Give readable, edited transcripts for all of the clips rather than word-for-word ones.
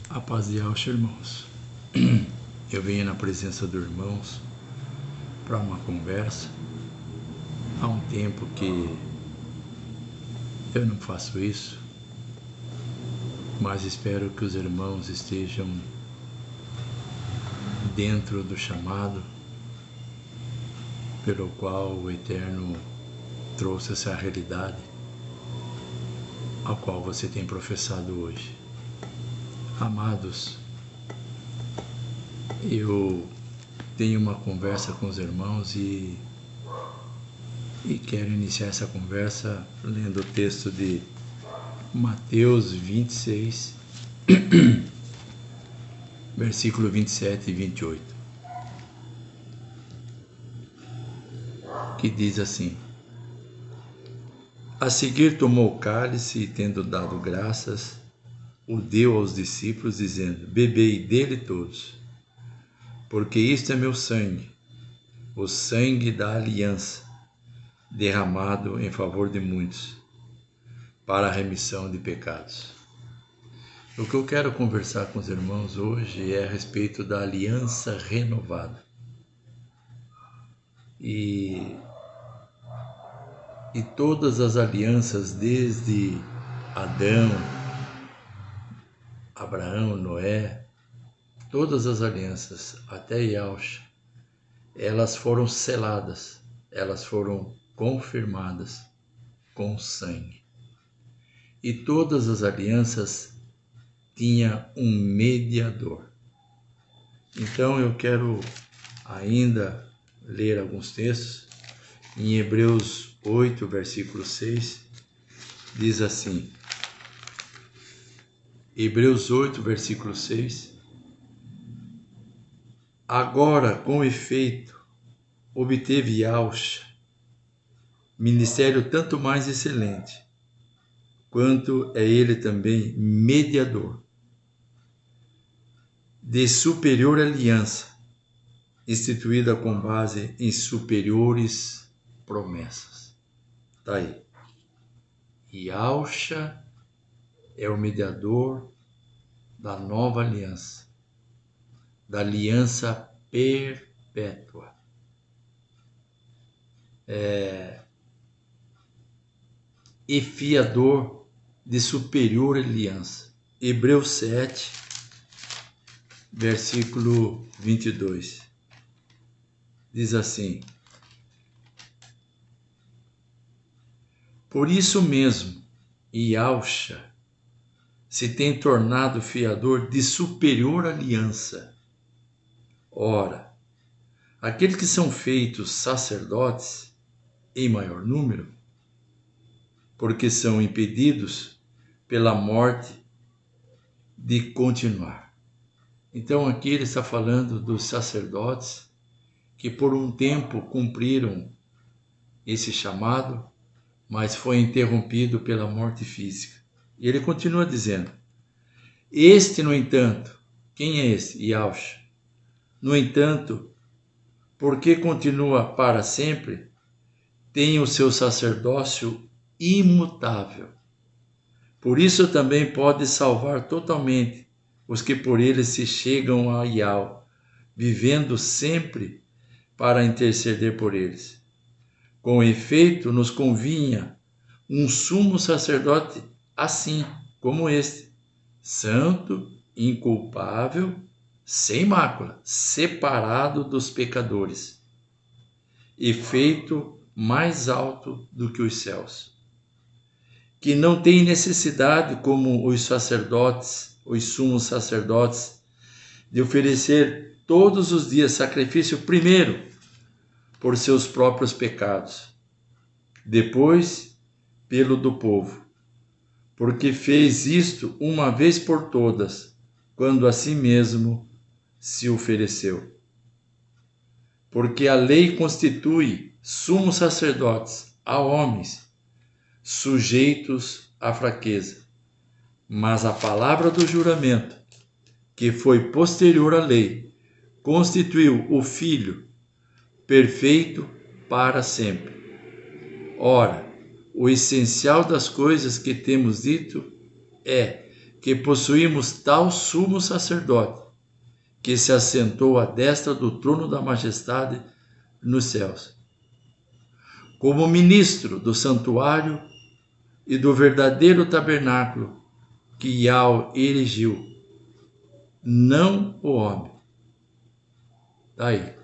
A paz de Alcha, irmãos. Eu venho na presença dos irmãos para uma conversa. Há um tempo que eu não faço isso, mas espero que os irmãos estejam dentro do chamado pelo qual o Eterno trouxe essa realidade, a qual você tem professado hoje. Amados, eu tenho uma conversa com os irmãos e quero iniciar essa conversa lendo o texto de Mateus 26, versículo 27 e 28, que diz assim: A seguir tomou o cálice e, tendo dado graças, o deu aos discípulos, dizendo: Bebei dele todos, porque isto é meu sangue, o sangue da aliança, derramado em favor de muitos, para a remissão de pecados. O que eu quero conversar com os irmãos hoje é a respeito da aliança renovada. E todas as alianças, desde Adão, Abraão, Noé, todas as alianças, até Yahshua, elas foram seladas, elas foram confirmadas com sangue. E todas as alianças tinham um mediador. Então eu quero ainda ler alguns textos. Em Hebreus 8, versículo 6, diz assim: Hebreus 8, versículo 6: Agora, com efeito, obteve Yahshua ministério tanto mais excelente, quanto é ele também mediador de superior aliança, instituída com base em superiores promessas. Está aí. Yahshua é o mediador da nova aliança, da aliança perpétua. E fiador de superior aliança. Hebreus 7, versículo 22. Diz assim: Por isso mesmo, Yahshua se tem tornado fiador de superior aliança. Ora, aqueles que são feitos sacerdotes em maior número, porque são impedidos pela morte de continuar. Então aqui ele está falando dos sacerdotes que por um tempo cumpriram esse chamado, mas foi interrompido pela morte física. E ele continua dizendo: Este, no entanto, quem é esse? Yahshua. No entanto, porque continua para sempre, tem o seu sacerdócio imutável. Por isso também pode salvar totalmente os que por ele se chegam a Yahweh, vivendo sempre para interceder por eles. Com efeito, nos convinha um sumo sacerdote assim como este, santo, inculpável, sem mácula, separado dos pecadores, e feito mais alto do que os céus, que não tem necessidade, como os sacerdotes, os sumos sacerdotes, de oferecer todos os dias sacrifício, primeiro por seus próprios pecados, depois pelo do povo, porque fez isto uma vez por todas, quando a si mesmo se ofereceu. Porque a lei constitui sumos sacerdotes a homens sujeitos à fraqueza, mas a palavra do juramento, que foi posterior à lei, constituiu o Filho perfeito para sempre. Ora, o essencial das coisas que temos dito é que possuímos tal sumo sacerdote, que se assentou à destra do trono da majestade nos céus, como ministro do santuário e do verdadeiro tabernáculo que Yahweh erigiu, não o homem. Daí.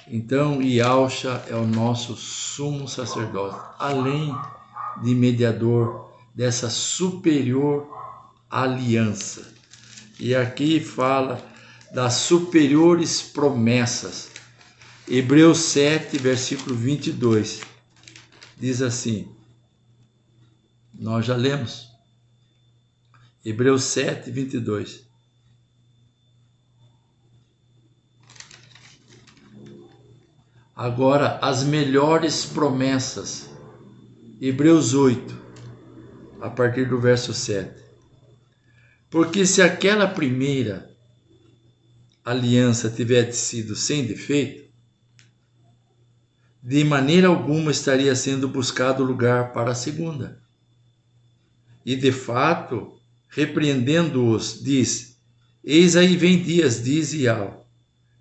Então, Yahusha é o nosso sumo sacerdote, além de mediador dessa superior aliança. E aqui fala das superiores promessas. Hebreus 7, versículo 22, diz assim, nós já lemos, Hebreus 7, 22. Agora, as melhores promessas, Hebreus 8, a partir do verso 7. Porque se aquela primeira aliança tivesse sido sem defeito, de maneira alguma estaria sendo buscado lugar para a segunda. E de fato, repreendendo-os, diz, eis aí vem dias, diz Yahweh,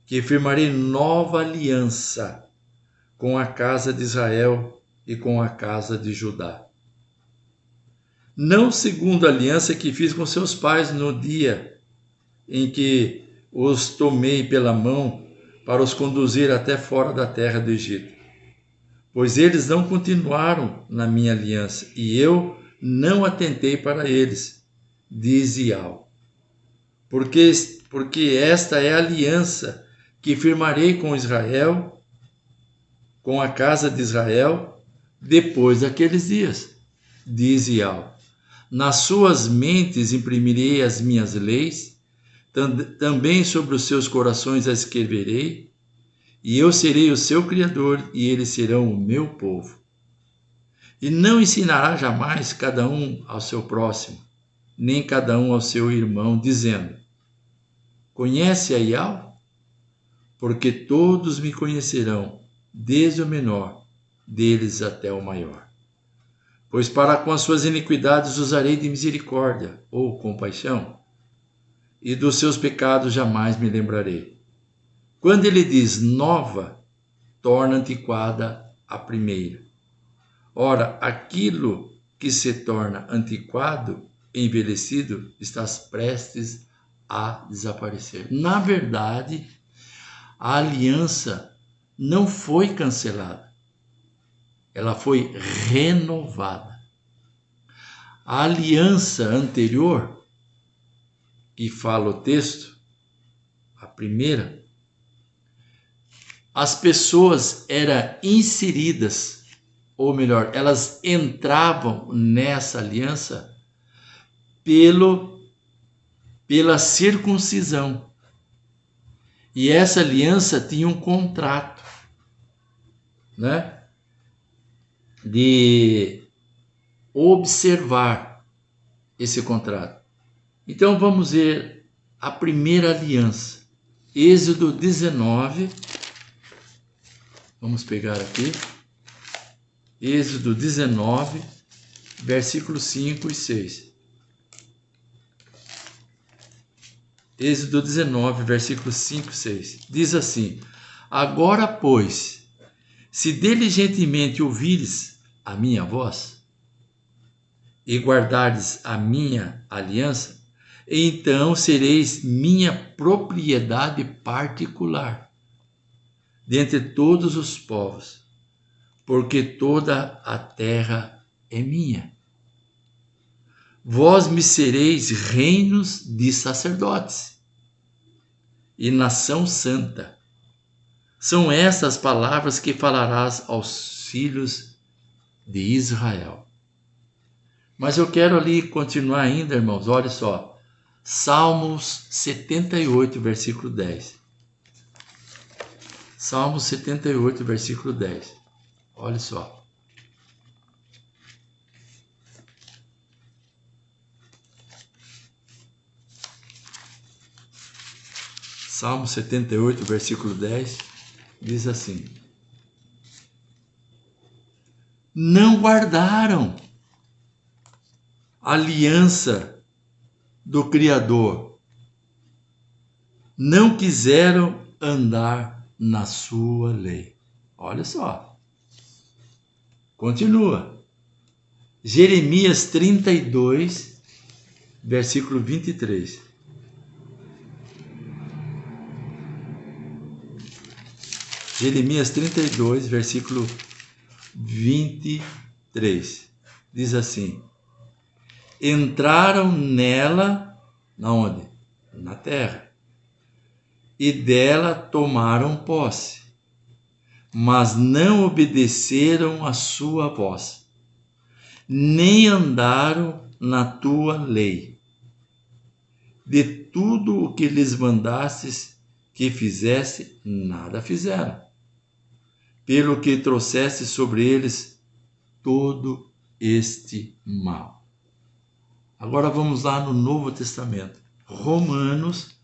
que firmarei nova aliança com a casa de Israel e com a casa de Judá. Não segundo a aliança que fiz com seus pais no dia em que os tomei pela mão para os conduzir até fora da terra do Egito. Pois eles não continuaram na minha aliança, e eu não atentei para eles, diz Yahweh. Porque esta é a aliança que firmarei com Israel, com a casa de Israel, depois daqueles dias, diz Yahweh. Nas suas mentes imprimirei as minhas leis, também sobre os seus corações as escreverei, e eu serei o seu Criador, e eles serão o meu povo. E não ensinará jamais cada um ao seu próximo, nem cada um ao seu irmão, dizendo, conhece a Yahweh? Porque todos me conhecerão, desde o menor deles até o maior. Pois para com as suas iniquidades usarei de misericórdia, ou compaixão, e dos seus pecados jamais me lembrarei. Quando ele diz nova, torna antiquada a primeira. Ora, aquilo que se torna antiquado, envelhecido, está prestes a desaparecer. Na verdade, a aliança não foi cancelada. Ela foi renovada. A aliança anterior, que fala o texto, a primeira, as pessoas eram inseridas, ou melhor, elas entravam nessa aliança pela circuncisão. E essa aliança tinha um contrato, né? De observar esse contrato. Então vamos ver a primeira aliança. Êxodo 19. Vamos pegar aqui. Êxodo 19, versículos 5 e 6. Êxodo 19, versículos 5 e 6. Diz assim, agora, pois, se diligentemente ouvires a minha voz e guardares a minha aliança, então sereis minha propriedade particular dentre todos os povos, porque toda a terra é minha. Vós me sereis reinos de sacerdotes e nação santa. São estas palavras que falarás aos filhos de Israel. Mas eu quero ali continuar ainda, irmãos, olha só. Salmos 78, versículo 10. Salmos 78, versículo 10. Olha só. Salmo 78, versículo 10, diz assim: não guardaram aliança do Criador, não quiseram andar na sua lei. Olha só. Continua. Jeremias 32, versículo 23. Jeremias 32, versículo 23. Diz assim: entraram nela, na onde? Na terra, e dela tomaram posse, mas não obedeceram a sua voz, nem andaram na tua lei. De tudo o que lhes mandastes que fizesse, nada fizeram, pelo que trouxeste sobre eles todo este mal. Agora vamos lá no Novo Testamento. Romanos,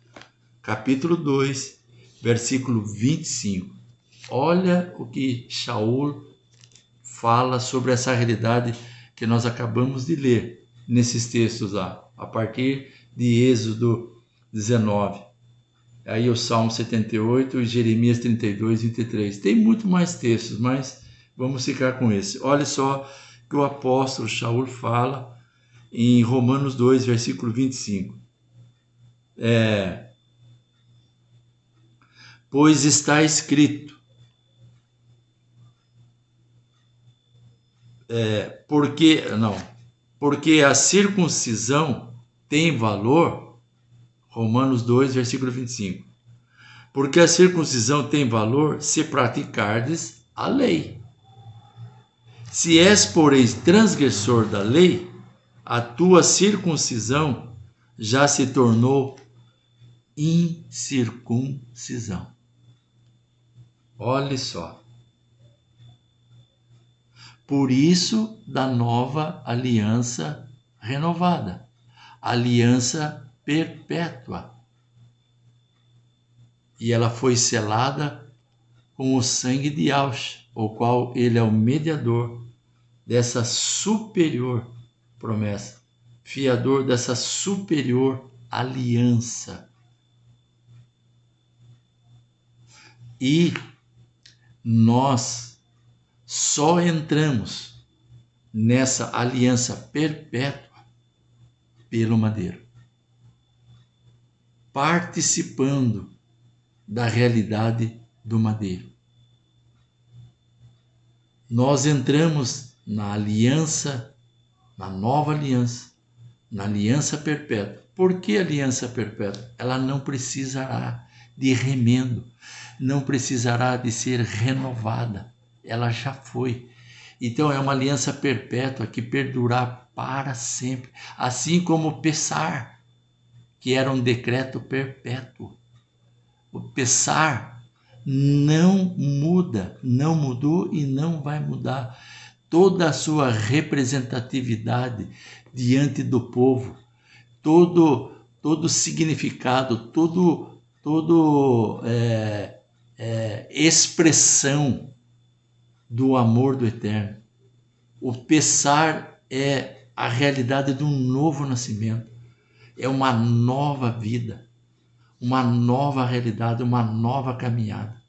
capítulo 2, versículo 25. Olha o que Shaul fala sobre essa realidade que nós acabamos de ler nesses textos lá, a partir de Êxodo 19. Aí o Salmo 78 e Jeremias 32, 23. Tem muito mais textos, mas vamos ficar com esse. Olha só que o apóstolo Shaul fala em Romanos 2, versículo 25. Pois está escrito, porque a circuncisão tem valor, Romanos 2, versículo 25. Porque a circuncisão tem valor se praticardes a lei. Se és, porém, transgressor da lei, a tua circuncisão já se tornou incircuncisão. Olhe só. Por isso, da nova aliança renovada, aliança perpétua. E ela foi selada com o sangue de Yahshua, o qual ele é o mediador dessa superior promessa, fiador dessa superior aliança. E nós só entramos nessa aliança perpétua pelo madeiro, participando da realidade do madeiro. Nós entramos na aliança, na nova aliança, na aliança perpétua. Por que aliança perpétua? Ela não precisará de remendo, não precisará de ser renovada, ela já foi. Então é uma aliança perpétua que perdurará para sempre, assim como o Pessar, que era um decreto perpétuo. O Pessar não muda, não mudou e não vai mudar. Toda a sua representatividade diante do povo, todo significado, todo expressão do amor do Eterno. O Pessar é a realidade de um novo nascimento, é uma nova vida, uma nova realidade, uma nova caminhada.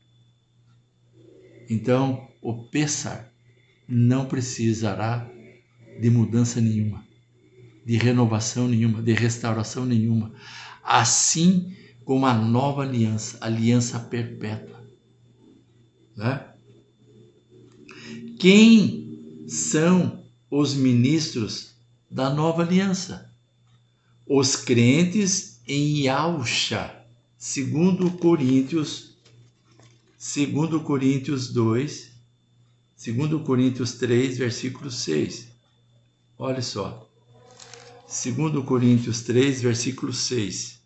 Então, o Pessar não precisará de mudança nenhuma, de renovação nenhuma, de restauração nenhuma, assim como a nova aliança, aliança perpétua, né? Quem são os ministros da nova aliança? Os crentes em Yahshua, segundo Coríntios 3, versículo 6. Olha só. 2 Coríntios 3, versículo 6.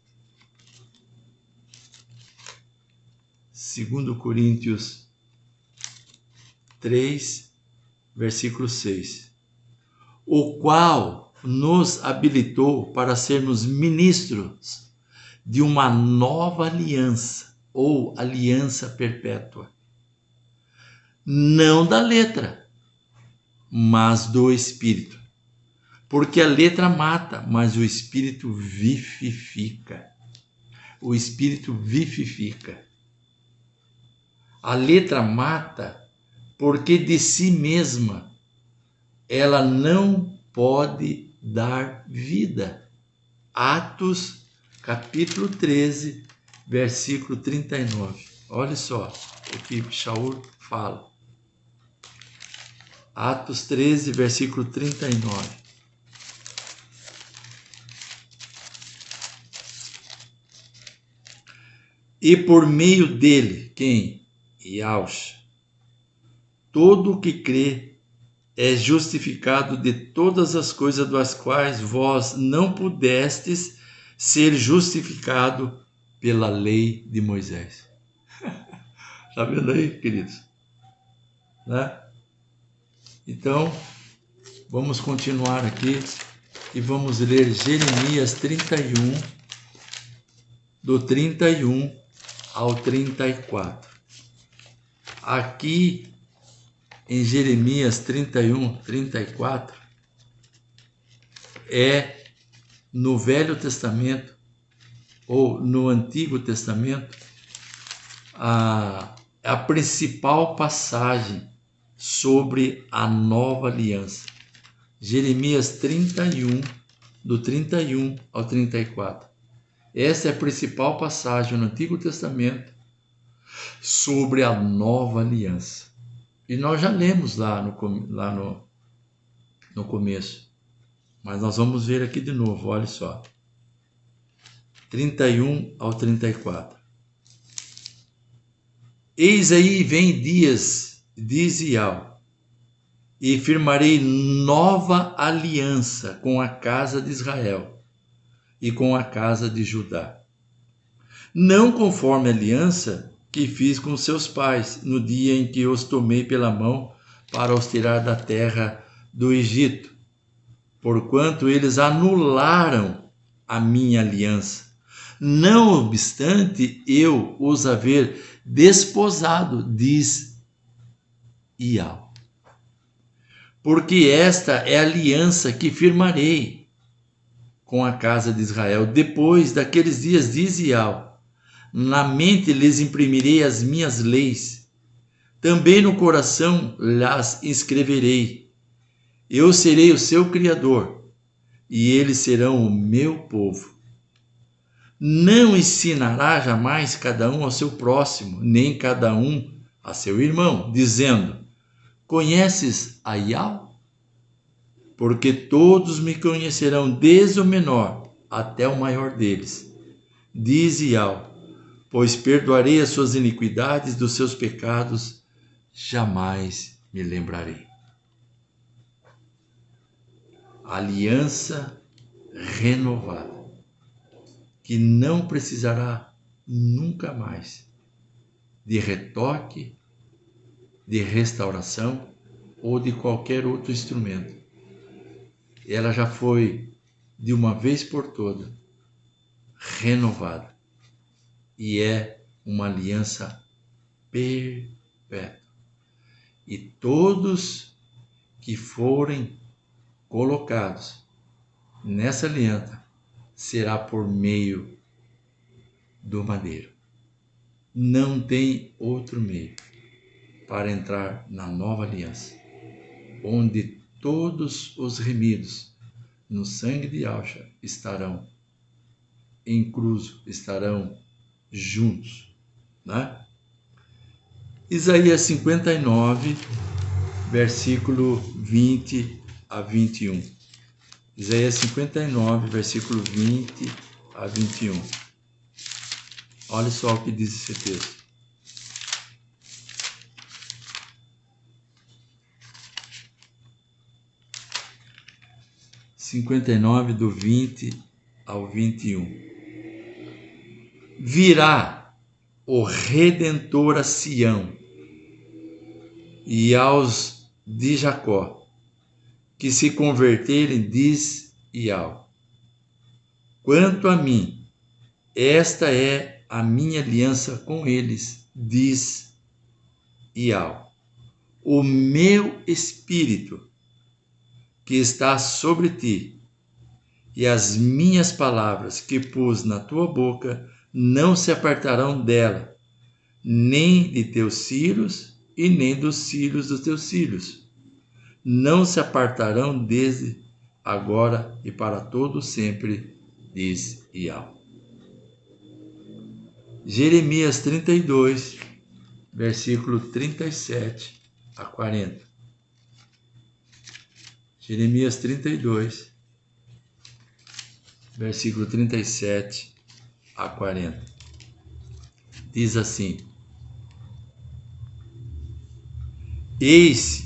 2 Coríntios 3, versículo 6. O qual nos habilitou para sermos ministros de uma nova aliança, ou aliança perpétua. Não da letra, mas do Espírito. Porque a letra mata, mas o Espírito vivifica. O Espírito vivifica. A letra mata porque de si mesma ela não pode dar vida. Atos, capítulo 13, versículo 39. Olha só o que Shaul fala. Atos 13, versículo 39. E por meio dele, quem? Yahushua. Todo o que crê é justificado de todas as coisas das quais vós não pudestes ser justificado pela lei de Moisés. Está vendo aí, queridos? Né? Então, vamos continuar aqui e vamos ler Jeremias 31, do 31 ao 34. Aqui em Jeremias 31, 34, é no Velho Testamento ou no Antigo Testamento a principal passagem sobre a nova aliança. Jeremias 31, do 31 ao 34. Essa é a principal passagem no Antigo Testamento sobre a nova aliança. E nós já lemos lá no começo. Mas nós vamos ver aqui de novo, olha só. 31 ao 34. Eis aí vem dias, diz Yahweh, e firmarei nova aliança com a casa de Israel e com a casa de Judá. Não conforme a aliança que fiz com seus pais no dia em que os tomei pela mão para os tirar da terra do Egito, porquanto eles anularam a minha aliança, não obstante eu os haver desposado, diz Yahweh. Porque esta é a aliança que firmarei com a casa de Israel depois daqueles dias, diz Yahweh. Na mente lhes imprimirei as minhas leis, também no coração las escreverei. Eu serei o seu Criador, e eles serão o meu povo. Não ensinará jamais cada um ao seu próximo, nem cada um a seu irmão, dizendo: conheces a Yahweh? Porque todos me conhecerão, desde o menor até o maior deles. Diz Yahweh, pois perdoarei as suas iniquidades, dos seus pecados jamais me lembrarei. Aliança renovada, que não precisará nunca mais de retoque, de restauração ou de qualquer outro instrumento. Ela já foi, de uma vez por todas, renovada. E é uma aliança perpétua. E todos que forem colocados nessa aliança será por meio do madeiro. Não tem outro meio para entrar na nova aliança, onde todos os remidos no sangue de Yahshua estarão inclusos, estarão juntos, né? Isaías 59, versículo 20 a 21. Isaías 59, versículo 20 a 21. Olha só o que diz esse texto. Do 20 ao 21. Virá o Redentor a Sião e aos de Jacó, que se converterem, diz Yahweh. Quanto a mim, esta é a minha aliança com eles, diz Yahweh. O meu espírito que está sobre ti, e as minhas palavras que pus na tua boca não se apartarão dela, nem de teus filhos e nem dos filhos dos teus filhos. Não se apartarão desde agora e para todo sempre, diz Yahweh. Jeremias 32, versículo 37 a 40. Jeremias 32, versículo 37 a 40. Diz assim: Eis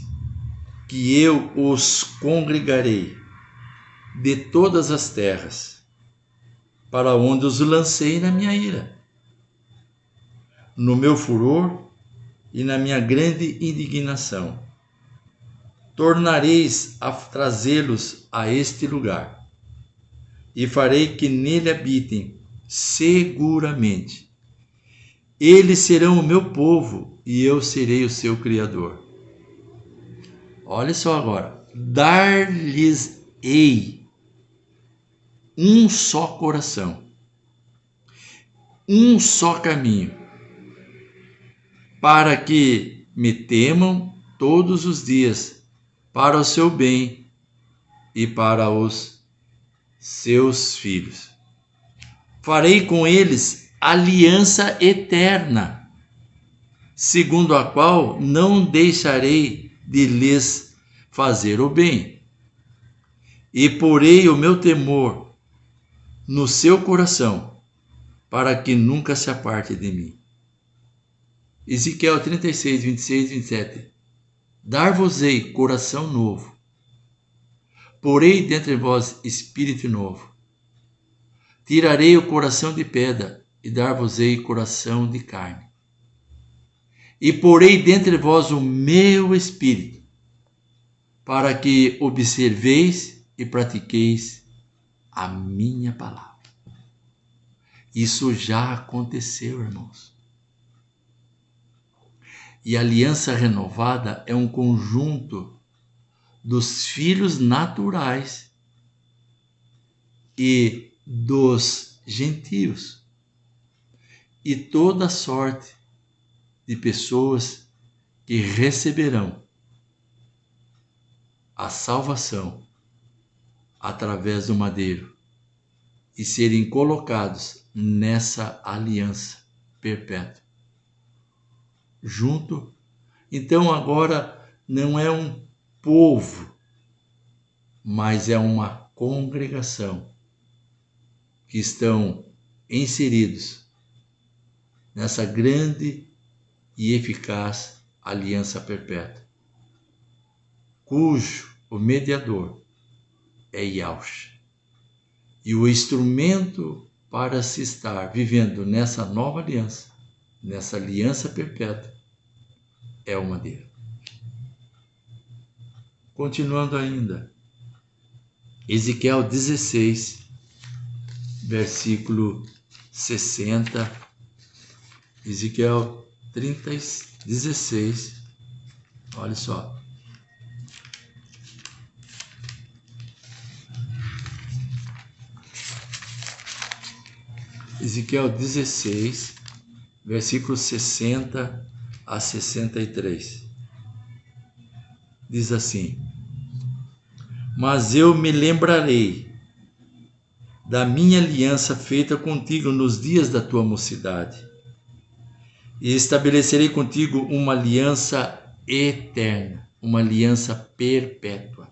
que eu os congregarei de todas as terras, para onde os lancei na minha ira, no meu furor e na minha grande indignação. Tornareis a trazê-los a este lugar, e farei que nele habitem seguramente. Eles serão o meu povo, e eu serei o seu Criador. Olha só agora. Dar-lhes-ei um só coração, um só caminho, para que me temam todos os dias, para o seu bem e para os seus filhos. Farei com eles aliança eterna, segundo a qual não deixarei de lhes fazer o bem, e porei o meu temor no seu coração, para que nunca se aparte de mim. Ezequiel 36, 26 e 27. Dar-vos-ei coração novo, porei dentre vós espírito novo. Tirarei o coração de pedra e dar-vos-ei coração de carne. E porei dentre vós o meu espírito, para que observeis e pratiqueis a minha palavra. Isso já aconteceu, irmãos. E a aliança renovada é um conjunto dos filhos naturais e dos gentios, e toda sorte de pessoas que receberão a salvação através do madeiro e serem colocados nessa aliança perpétua. Junto, então agora não é um povo, mas é uma congregação que estão inseridos nessa grande e eficaz aliança perpétua, cujo o mediador é Yahweh. E o instrumento para se estar vivendo nessa nova aliança, nessa aliança perpétua, é o madeiro. Continuando ainda, Ezequiel 16, versículo 60, Ezequiel 16, olha só. Ezequiel 16, versículos 60 a 63. Diz assim: Mas eu me lembrarei da minha aliança feita contigo nos dias da tua mocidade, e estabelecerei contigo uma aliança eterna, uma aliança perpétua.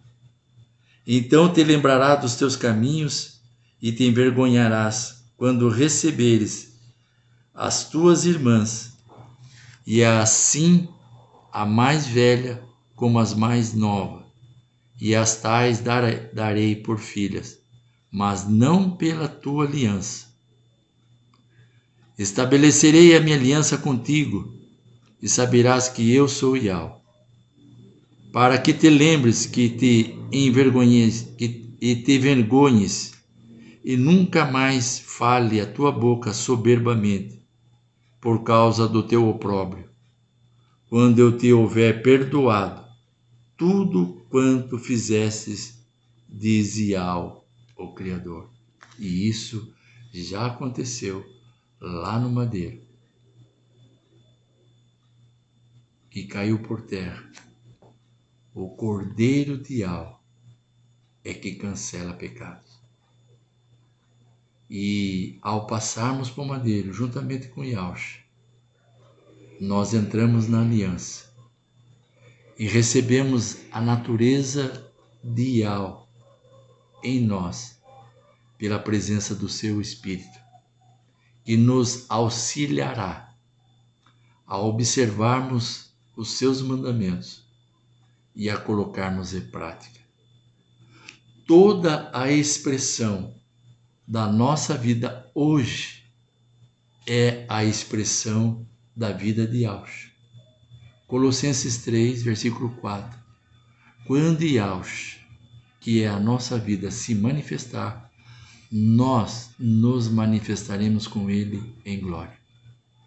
Então te lembrarás dos teus caminhos e te envergonharás quando receberes as tuas irmãs, e assim a mais velha como as mais novas, e as tais darei por filhas, mas não pela tua aliança. Estabelecerei a minha aliança contigo, e saberás que eu sou Yahweh, para que te lembres que te envergonhes e te vergonhes, e nunca mais fale a tua boca soberbamente, por causa do teu opróbrio, quando eu te houver perdoado tudo quanto fizestes diz Yahweh, o Criador. E isso já aconteceu lá no madeiro. E caiu por terra. O Cordeiro de Yahweh é que cancela pecados. E ao passarmos por madeiro, juntamente com Yahshua, nós entramos na aliança e recebemos a natureza de Yahweh em nós, pela presença do seu Espírito, que nos auxiliará a observarmos os seus mandamentos e a colocarmos em prática. Toda a expressão da nossa vida hoje é a expressão da vida de Yahshua. Colossenses 3, versículo 4. Quando Yahshua, que é a nossa vida, se manifestar, nós nos manifestaremos com ele em glória.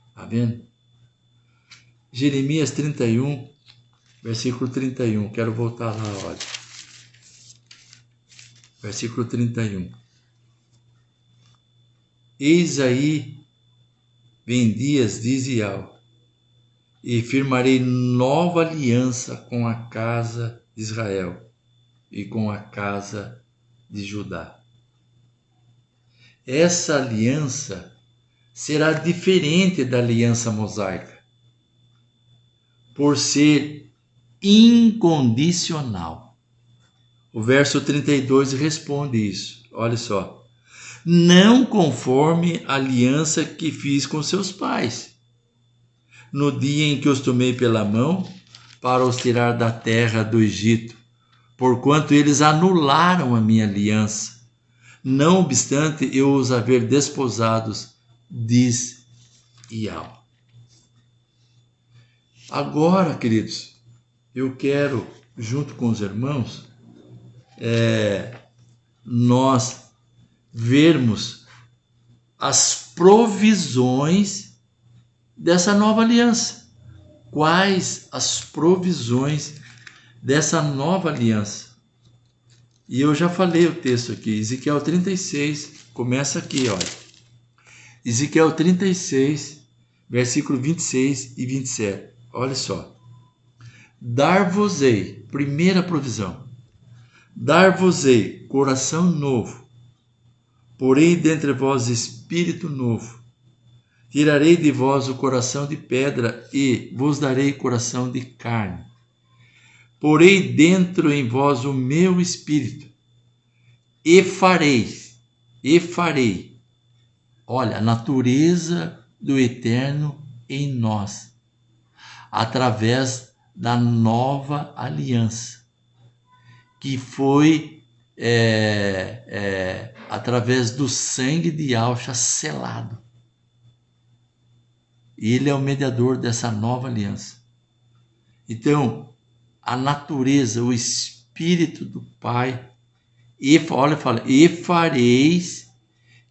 Está vendo? Jeremias 31, versículo 31. Quero voltar lá, olha. Versículo 31. Eis aí, vem dias, diz Yahweh, e firmarei nova aliança com a casa de Israel e com a casa de Judá. Essa aliança será diferente da aliança mosaica, por ser incondicional. O verso 32 responde isso. Olha só. Não conforme a aliança que fiz com seus pais, no dia em que os tomei pela mão para os tirar da terra do Egito, porquanto eles anularam a minha aliança, não obstante eu os haver desposados, diz Yahweh. Agora, queridos, eu quero, junto com os irmãos, nós vermos as provisões dessa nova aliança. Quais as provisões dessa nova aliança? E eu já falei o texto aqui, Ezequiel 36, começa aqui, olha. Ezequiel 36, versículo 26 e 27. Olha só. Dar-vos-ei, primeira provisão, dar-vos-ei coração novo, porei dentre vós espírito novo. Tirarei de vós o coração de pedra e vos darei coração de carne. Porei dentro em vós o meu espírito e farei, olha, a natureza do eterno em nós, através da nova aliança, que foi através do sangue de Yahshua selado. Ele é o mediador dessa nova aliança. Então, a natureza, o Espírito do Pai, olha, fala, e fareis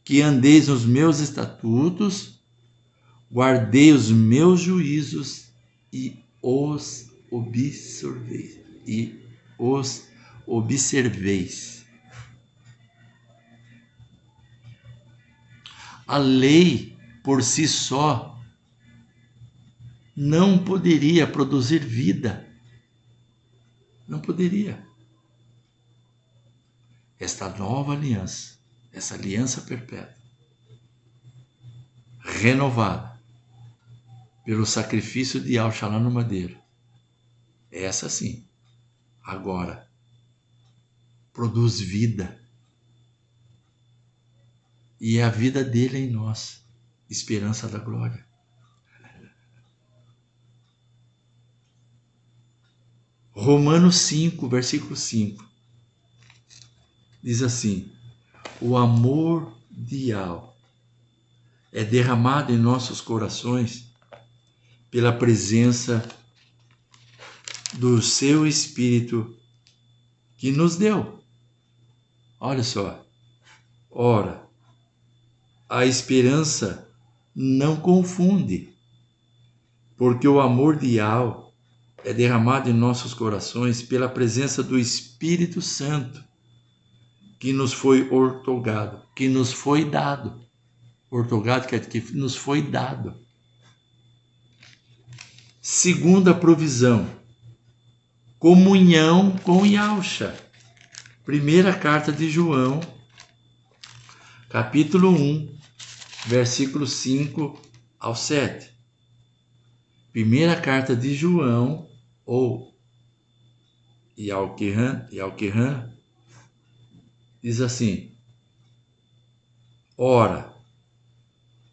que andeis nos meus estatutos, guardei os meus juízos e os observeis. A lei por si só não poderia produzir vida. Não poderia. Esta nova aliança, essa aliança perpétua, renovada pelo sacrifício de Yahshua lá no madeiro, essa sim, agora, produz vida. E é a vida dele em nós, esperança da glória. Romanos 5, versículo 5, diz assim: o amor de Yahweh é derramado em nossos corações pela presença do seu Espírito que nos deu. Olha só. Ora, a esperança não confunde, porque o amor de Yahweh é derramado em nossos corações pela presença do Espírito Santo que nos foi outorgado, que nos foi dado. Outorgado quer dizer que nos foi dado. Segunda provisão, comunhão com Yahshua. Primeira carta de João, capítulo 1, versículos 5 ao 7. Primeira carta de João, ou Yalquehan, diz assim: ora,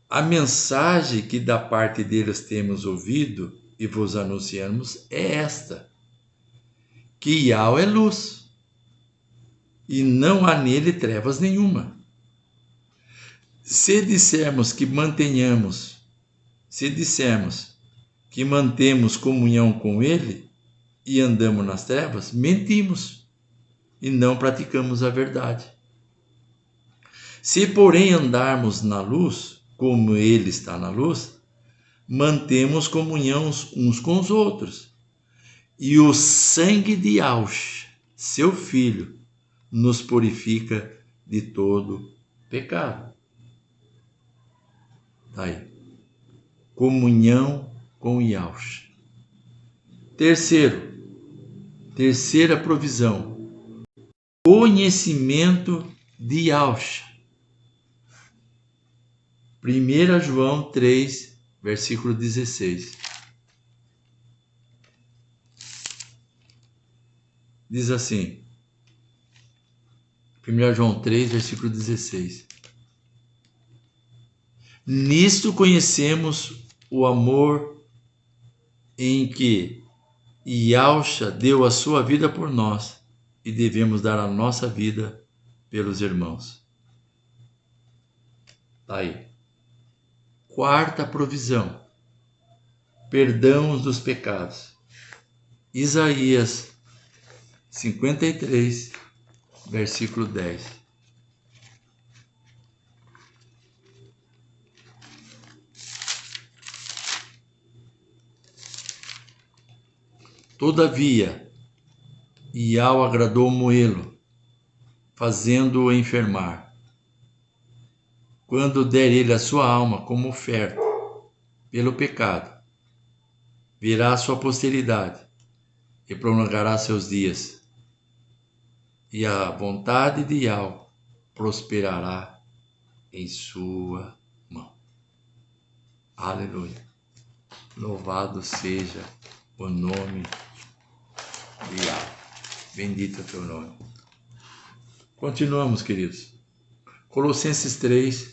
a mensagem que da parte deles temos ouvido e vos anunciamos é esta, que Yahweh é luz, e não há nele trevas nenhuma. Se dissermos que mantemos comunhão com ele e andamos nas trevas, mentimos e não praticamos a verdade. Se, porém, andarmos na luz, como ele está na luz, mantemos comunhão uns com os outros. E o sangue de Yahshua, seu Filho, nos purifica de todo pecado. Tá aí. Comunhão com Yahshua. Terceira provisão. Conhecimento de Yahshua. 1 João 3, versículo 16. Diz assim, 1 João 3, versículo 16. Nisto conhecemos o amor em que Yahshua deu a sua vida por nós e devemos dar a nossa vida pelos irmãos. Tá aí. Quarta provisão. Perdão dos pecados. Isaías 53, versículo 10. Todavia, Yahweh agradou moê-lo, fazendo-o enfermar. Quando der ele a sua alma como oferta pelo pecado, virá a sua posteridade e prolongará seus dias. E a vontade de Yahweh prosperará em sua mão. Aleluia. Louvado seja o nome de Yahweh. Bendito é o teu nome. Continuamos, queridos. Colossenses 3,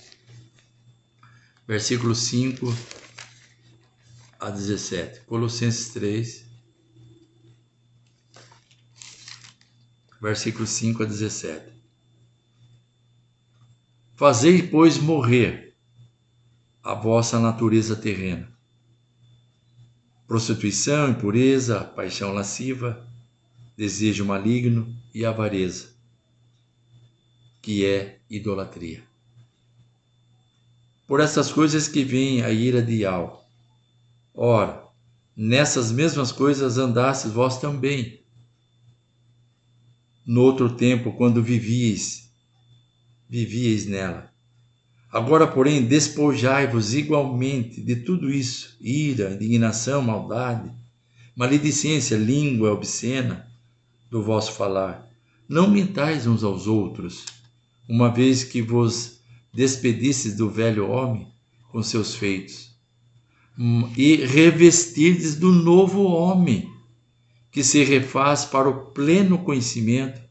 versículos 5 a 17. Colossenses 3, versículos 5 a 17. Fazei, pois, morrer a vossa natureza terrena. Prostituição, impureza, paixão lasciva, desejo maligno e avareza, que é idolatria. Por essas coisas que vem a ira de Yahweh. Ora, nessas mesmas coisas andastes vós também, no outro tempo, quando vivíeis nela. Agora, porém, despojai-vos igualmente de tudo isso: ira, indignação, maldade, maledicência, língua obscena do vosso falar. Não mentais uns aos outros, uma vez que vos despedistes do velho homem com seus feitos, e revestirdes do novo homem, que se refaz para o pleno conhecimento,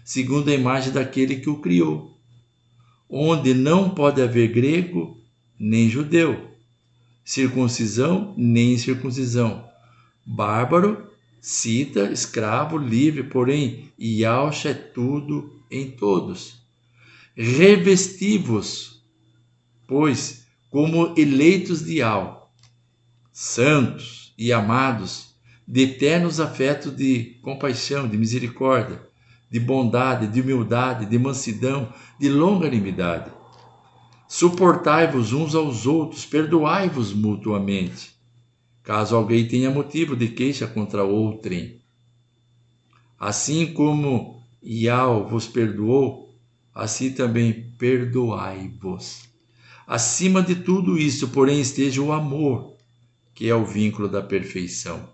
segundo a imagem daquele que o criou, onde não pode haver grego nem judeu, circuncisão nem incircuncisão, bárbaro, cita, escravo, livre, porém Yahshua é tudo em todos. Revesti-vos, pois, como eleitos de Yahweh, santos e amados, de eternos afetos de compaixão, de misericórdia, de bondade, de humildade, de mansidão, de longanimidade. Suportai-vos uns aos outros, perdoai-vos mutuamente, caso alguém tenha motivo de queixa contra outrem. Assim como Yahweh vos perdoou, assim também perdoai-vos. Acima de tudo isso, porém, esteja o amor, que é o vínculo da perfeição.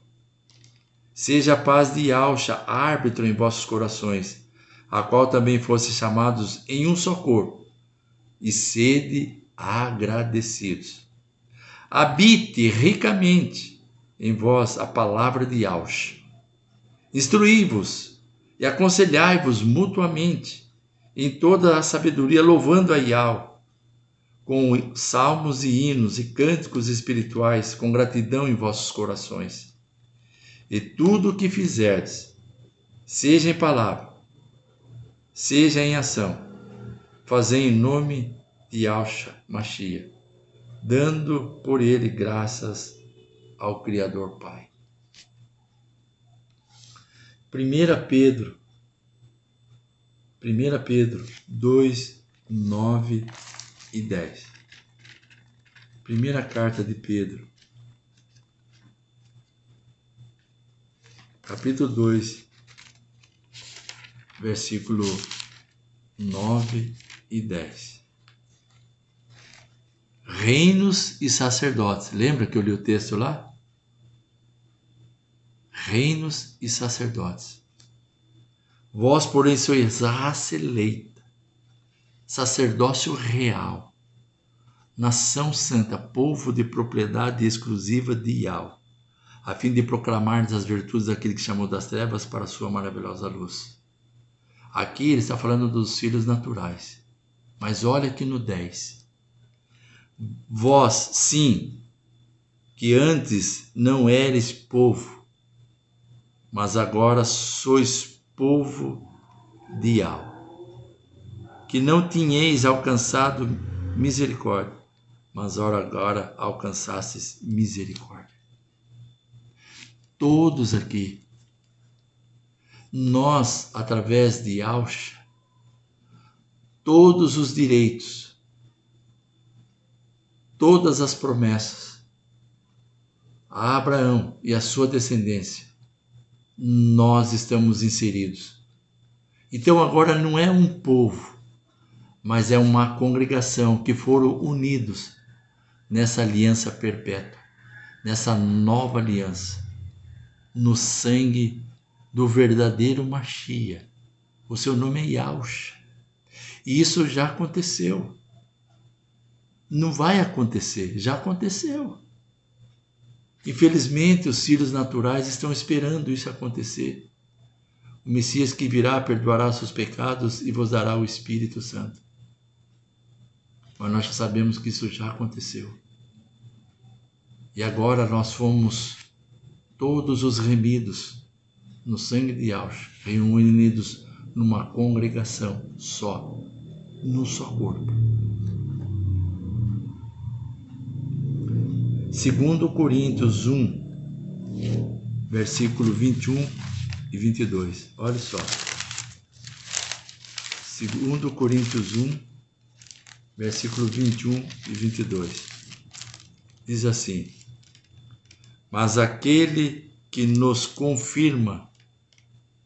Seja a paz de Yahshua árbitro em vossos corações, a qual também fosse chamados em um só corpo, e sede agradecidos. Habite ricamente em vós a palavra de Yahshua. Instruí-vos e aconselhai-vos mutuamente em toda a sabedoria, louvando a Yahweh com salmos e hinos e cânticos espirituais, com gratidão em vossos corações. E tudo o que fizerdes, seja em palavra, seja em ação, fazei em nome de Yahshua Mashiach, dando por ele graças ao Criador Pai. 1 Pedro 2, 9 e 10. Primeira carta de Pedro, capítulo 2, versículo 9 e 10. Reinos e sacerdotes. Lembra que eu li o texto lá? Reinos e sacerdotes. Vós, porém, sois raça eleita, sacerdócio real, nação santa, povo de propriedade exclusiva de Yahweh, a fim de proclamar as virtudes daquele que chamou das trevas para a sua maravilhosa luz. Aqui ele está falando dos filhos naturais. Mas olha aqui no 10. Vós, sim, que antes não eres povo, mas agora sois povo de Yahweh, que não tinhais alcançado misericórdia, mas agora alcançastes misericórdia. Todos aqui, nós, através de Yahshua, todos os direitos, todas as promessas a Abraão e a sua descendência, nós estamos inseridos. Então agora não é um povo, mas é uma congregação que foram unidos nessa aliança perpétua, nessa nova aliança, no sangue do verdadeiro Mashiach. O seu nome é Yahshua. E isso já aconteceu. Não vai acontecer, já aconteceu. Infelizmente, os filhos naturais estão esperando isso acontecer. O Messias que virá perdoará seus pecados e vos dará o Espírito Santo. Mas nós já sabemos que isso já aconteceu. E agora nós fomos todos os remidos no sangue de Yahshua, reunidos numa congregação só, num só corpo. 2 Coríntios 1, versículo 21 e 22. Olha só. 2 Coríntios 1, versículo 21 e 22. Diz assim: mas aquele que nos confirma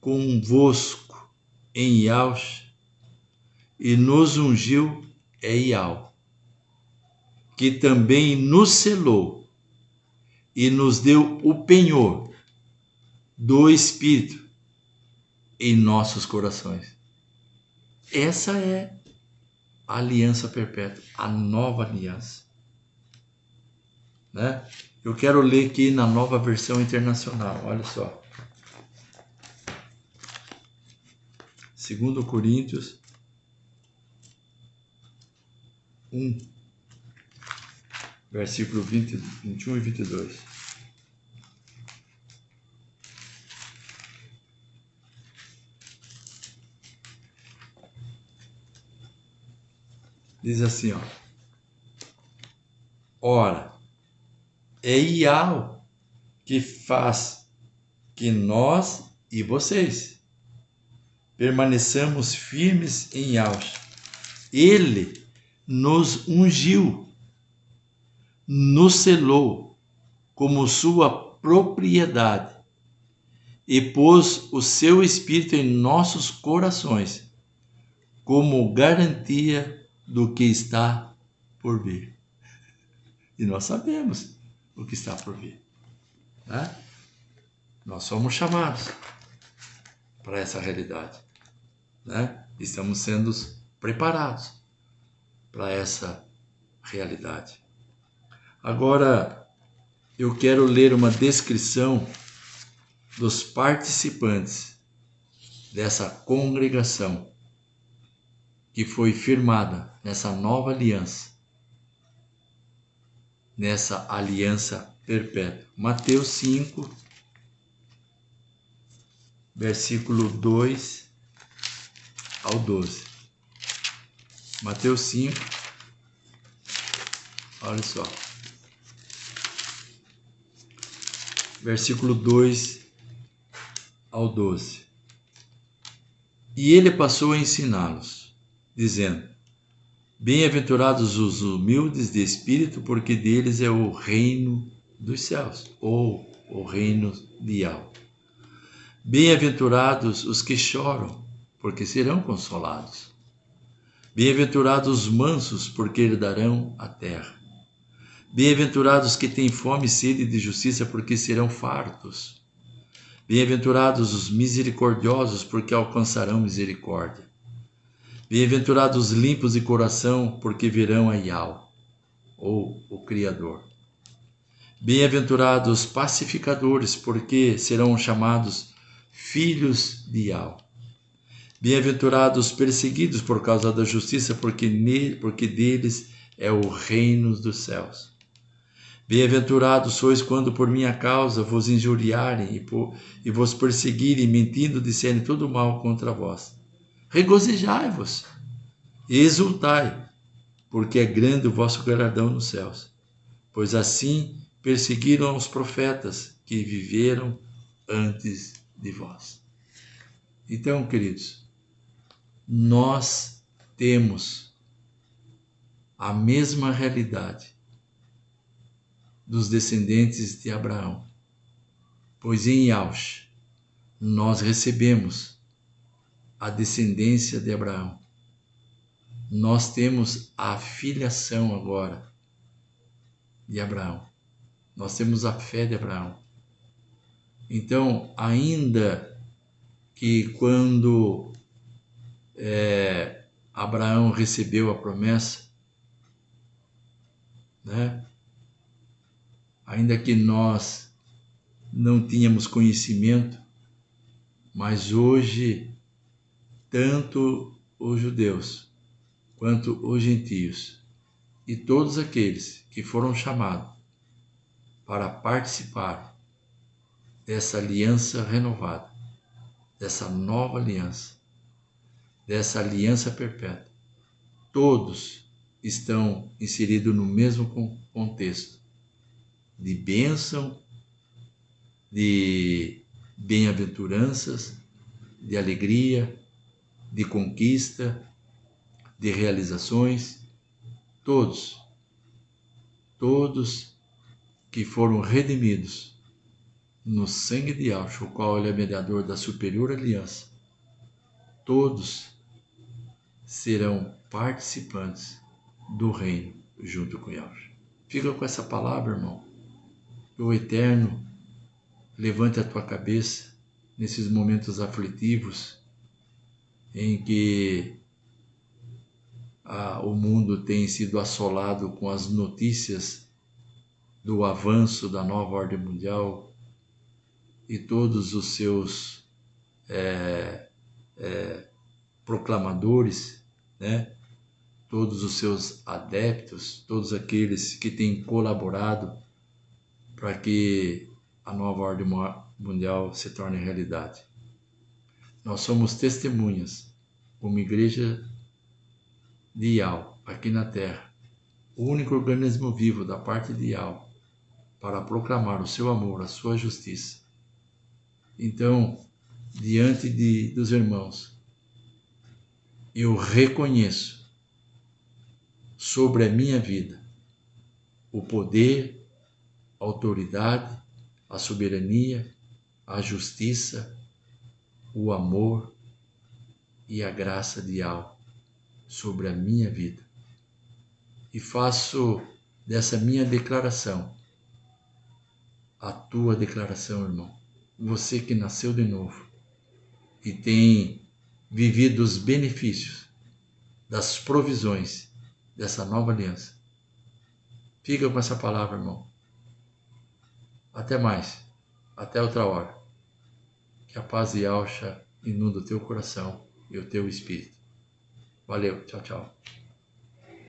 convosco em Yahshua e nos ungiu é Yahweh, que também nos selou e nos deu o penhor do Espírito em nossos corações. Essa é a aliança perpétua, a nova aliança. Né? Eu quero ler aqui na Nova Versão Internacional, olha só. 2 Coríntios 1, versículo 21 e 22. Diz assim, ó. Ora, é Yahweh que faz que nós e vocês permaneçamos firmes em Yahshua. Ele nos ungiu, nos selou como sua propriedade e pôs o seu Espírito em nossos corações, como garantia do que está por vir. E nós sabemos o que está por vir, né? Nós somos chamados para essa realidade, né? Estamos sendo preparados para essa realidade. Agora, eu quero ler uma descrição dos participantes dessa congregação que foi firmada nessa nova aliança, nessa aliança perpétua. Mateus 5, versículo 2 ao 12. Mateus 5, olha só. Versículo 2 ao 12. E ele passou a ensiná-los, dizendo: Bem-aventurados os humildes de espírito, porque deles é o reino dos céus, ou o reino de Yahweh. Bem-aventurados os que choram, porque serão consolados. Bem-aventurados os mansos, porque herdarão a terra. Bem-aventurados que têm fome e sede de justiça, porque serão fartos. Bem-aventurados os misericordiosos, porque alcançarão misericórdia. Bem-aventurados os limpos de coração, porque verão a Yahweh, ou o Criador. Bem-aventurados os pacificadores, porque serão chamados filhos de Yahweh. Bem-aventurados os perseguidos por causa da justiça, porque deles é o reino dos céus. Bem-aventurados sois quando por minha causa vos injuriarem e vos perseguirem, mentindo, disserem todo mal contra vós. Regozijai-vos e exultai, porque é grande o vosso galardão nos céus, pois assim perseguiram os profetas que viveram antes de vós. Então, queridos, nós temos a mesma realidade dos descendentes de Abraão, pois em Yaush nós recebemos a descendência de Abraão. Nós temos a filiação agora de Abraão. Nós temos a fé de Abraão. Então, ainda que quando Abraão recebeu a promessa, né? Ainda que nós não tínhamos conhecimento, mas hoje, tanto os judeus quanto os gentios e todos aqueles que foram chamados para participar dessa aliança renovada, dessa nova aliança, dessa aliança perpétua, todos estão inseridos no mesmo contexto de bênção, de bem-aventuranças, de alegria, de conquista, de realizações, todos que foram redimidos no sangue de Yahshua, o qual ele é mediador da superior aliança, todos serão participantes do reino junto com Yahshua. Fica com essa palavra, irmão. O Eterno levante a tua cabeça nesses momentos aflitivos em que o mundo tem sido assolado com as notícias do avanço da nova ordem mundial e todos os seus proclamadores, né? Todos os seus adeptos, todos aqueles que têm colaborado para que a nova ordem mundial se torne realidade. Nós somos testemunhas, como igreja de Yahweh, aqui na terra, o único organismo vivo da parte de Yahweh, para proclamar o seu amor, a sua justiça. Então, diante dos irmãos, eu reconheço sobre a minha vida o poder, a autoridade, a soberania, a justiça, o amor e a graça de Yahweh sobre a minha vida. E faço dessa minha declaração a tua declaração, irmão. Você que nasceu de novo e tem vivido os benefícios das provisões dessa nova aliança. Fica com essa palavra, irmão. Até mais. Até outra hora. Que a paz e Yahshua inunda o teu coração e o teu espírito. Valeu. Tchau, tchau.